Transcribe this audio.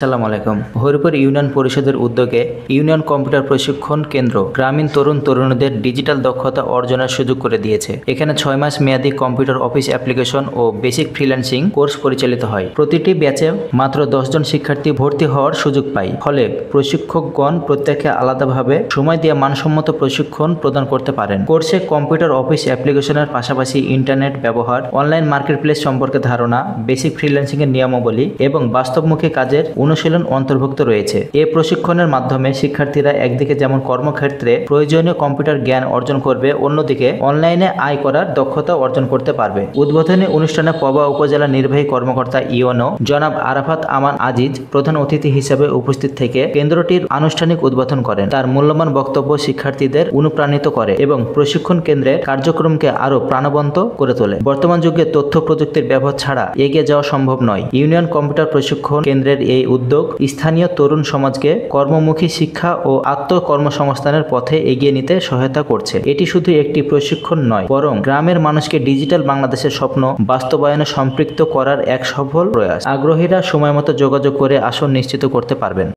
আসসালামু আলাইকুম। হরিপুর ইউনিয়ন পরিষদের উদ্যোগে ইউনিয়ন কম্পিউটার প্রশিক্ষণ কেন্দ্র গ্রামীণ তরুণীদের ডিজিটাল দক্ষতা অর্জনের সুযোগ করে দিয়েছে। এখানে 6 মাস মেয়াদী কম্পিউটার অফিস অ্যাপ্লিকেশন ও বেসিক ফ্রিল্যান্সিং কোর্স পরিচালিত হয়। প্রতিটি ব্যাচে মাত্র 10 জন শিক্ষার্থী ভর্তি হওয়ার সুযোগ পায়। ফলে প্রশিক্ষকগণ প্রত্যেককে আলাদাভাবে সময় দিয়ে মানসম্মত প্রশিক্ষণ প্রদান করতে পারেন। কোর্সে কম্পিউটার অফিস অ্যাপ্লিকেশনের পাশাপাশি ইন্টারনেট ব্যবহার, অনলাইন মার্কেটপ্লেস সম্পর্কে ধারণা, বেসিক ফ্রিল্যান্সিং এর নিয়মাবলী এবং বাস্তবমুখী কাজের অনুশীলন অন্তর্ভুক্ত রয়েছে। এই প্রশিক্ষণের মাধ্যমে শিক্ষার্থীরা একদিকে যেমন কর্মক্ষেত্রে প্রয়োজনীয় কম্পিউটার জ্ঞান অর্জন করবে, অন্যদিকে অনলাইনে আয় করার দক্ষতা অর্জন করতে পারবে। উদ্বোধনী অনুষ্ঠানে পবা উপজেলা নির্বাহী কর্মকর্তা ইউনো জনাব আরাফাত আমান আজিজ প্রধান অতিথি হিসেবে উপস্থিত থেকে কেন্দ্রটির আনুষ্ঠানিক উদ্বোধন করেন। তার মূল্যবান বক্তব্য শিক্ষার্থীদের অনুপ্রাণিত করে এবং প্রশিক্ষণ কেন্দ্রের কার্যক্রমকে আরো প্রাণবন্ত করে তোলে। বর্তমান যুগে তথ্য প্রযুক্তির ব্যবহার ছাড়া এগিয়ে যাওয়া সম্ভব নয়। ইউনিয়ন কম্পিউটার প্রশিক্ষণ কেন্দ্রের এই উদ্যোগ স্থানীয় তরুণ সমাজকে কর্মমুখী শিক্ষা ও আত্মকর্মসংস্থানের পথে এগিয়ে নিতে সহায়তা করছে। এটি শুধু একটি প্রশিক্ষণ নয়, বরং গ্রামের মানুষকে ডিজিটাল বাংলাদেশের স্বপ্ন বাস্তবায়নে সম্পৃক্ত করার এক সফল প্রয়াস। আগ্রহীরা সময়মতো যোগাযোগ করে আসন নিশ্চিত করতে পারবেন।